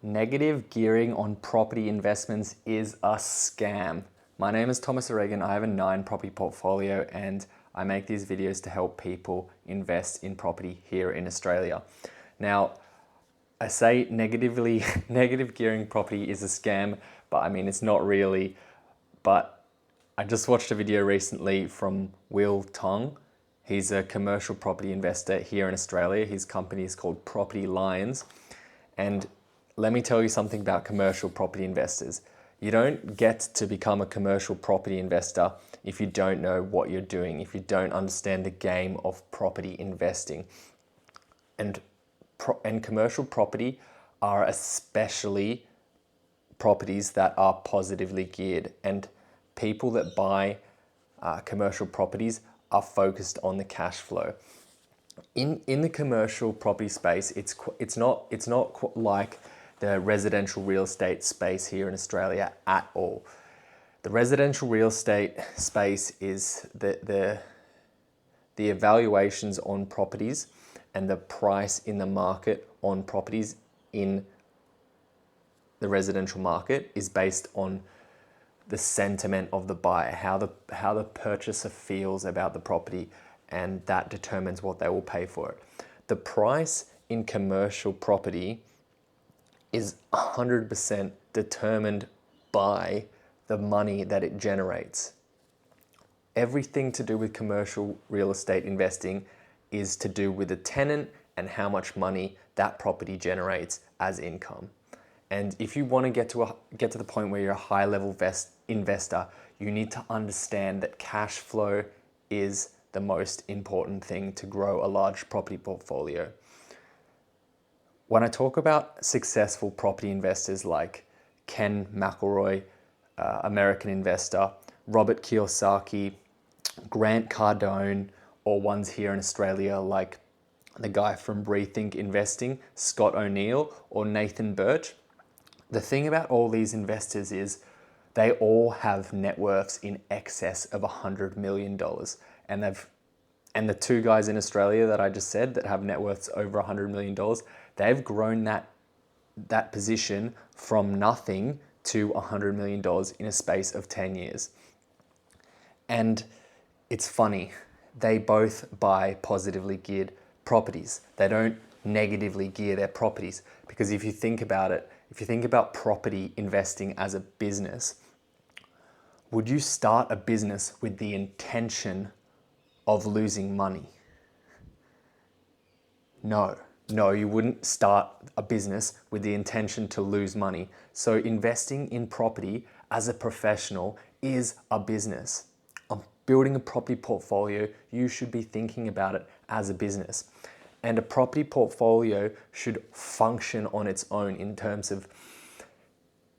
Negative gearing on property investments is a scam. My name is Thomas O'Regan. I have a 9 property portfolio and I make these videos to help people invest in property here in Australia. Now, I say negative gearing property is a scam, but I mean, it's not really. But I just watched a video recently from Will Tong. He's a commercial property investor here in Australia. His company is called Property Lions. And let me tell you something about commercial property investors. You don't get to become a commercial property investor if you don't know what you're doing, if you don't understand the game of property investing. And commercial property are especially properties that are positively geared, and people that buy commercial properties are focused on the cash flow. In the commercial property space, it's not like the residential real estate space here in Australia at all. The residential real estate space is the evaluations on properties and the price in the market on properties in the residential market is based on the sentiment of the buyer, how the purchaser feels about the property, and that determines what they will pay for it. The price in commercial property is 100% determined by the money that it generates. Everything to do with commercial real estate investing is to do with the tenant and how much money that property generates as income. And if you want to get to the point where you're a high-level investor, you need to understand that cash flow is the most important thing to grow a large property portfolio. When I talk about successful property investors like Ken McElroy, American investor, Robert Kiyosaki, Grant Cardone, or ones here in Australia like the guy from Rethink Investing, Scott O'Neill, or Nathan Birch, the thing about all these investors is they all have net worths in excess of $100 million. And the 2 guys in Australia that I just said that have net worths over $100 million, they've grown that position from nothing to $100 million in a space of 10 years. And it's funny, they both buy positively geared properties. They don't negatively gear their properties, because if you think about it, if you think about property investing as a business, would you start a business with the intention of losing money? No, you wouldn't start a business with the intention to lose money. So investing in property as a professional is a business. Building a property portfolio, you should be thinking about it as a business. And a property portfolio should function on its own in terms of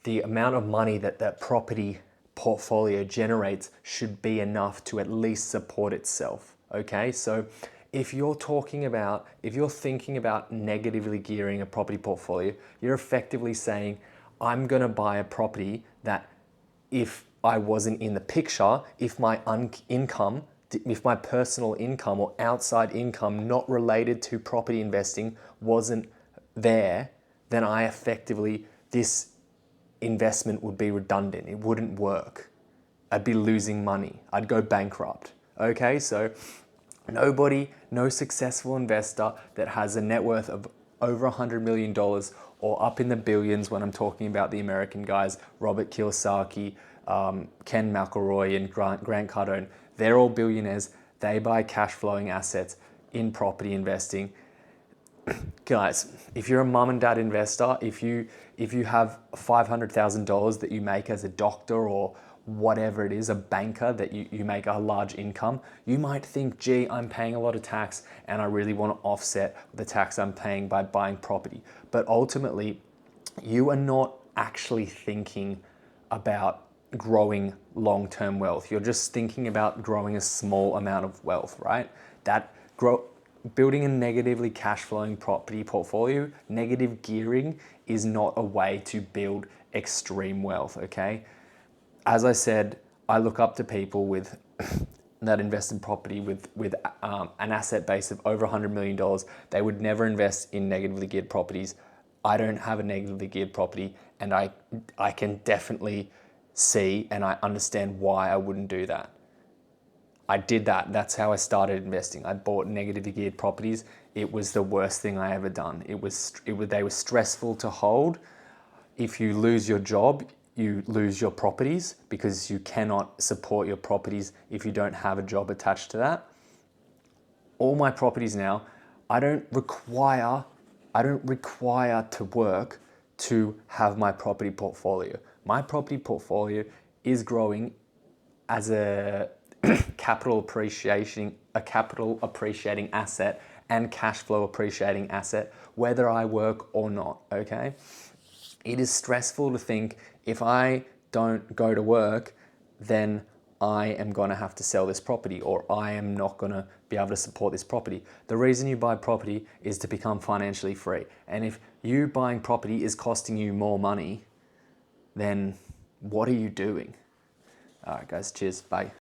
the amount of money that that property portfolio generates should be enough to at least support itself. Okay, so if you're thinking about negatively gearing a property portfolio, you're effectively saying, I'm gonna buy a property that if I wasn't in the picture, if my personal income or outside income not related to property investing wasn't there, then this investment would be redundant. It wouldn't work. I'd be losing money. I'd go bankrupt. Okay, so no successful investor that has a net worth of over $100 million or up in the billions, when I'm talking about the American guys, Robert Kiyosaki, Ken McElroy and Grant Cardone, they're all billionaires. They buy cash flowing assets in property investing. Guys, if you're a mum and dad investor, if you have $500,000 that you make as a doctor or whatever it is, a banker, that you make a large income, you might think, gee, I'm paying a lot of tax and I really want to offset the tax I'm paying by buying property. But ultimately, you are not actually thinking about growing long-term wealth. You're just thinking about growing a small amount of wealth, right? Building a negatively cash flowing property portfolio, negative gearing is not a way to build extreme wealth, okay? As I said, I look up to people that invest in property with an asset base of over $100 million. They would never invest in negatively geared properties. I don't have a negatively geared property, and I can definitely see and I understand why I wouldn't do that. I did that. That's how I started investing. I bought negatively geared properties. It was the worst thing I ever done. They were stressful to hold. If you lose your job, you lose your properties because you cannot support your properties if you don't have a job attached to that. All my properties now, I don't require to work to have my property portfolio. My property portfolio is growing as a capital appreciating asset and cash flow appreciating asset, whether I work or not, okay? It is stressful to think if I don't go to work, then I am going to have to sell this property, or I am not going to be able to support this property. The reason you buy property is to become financially free. And if you buying property is costing you more money, then what are you doing? All right, guys, cheers. Bye.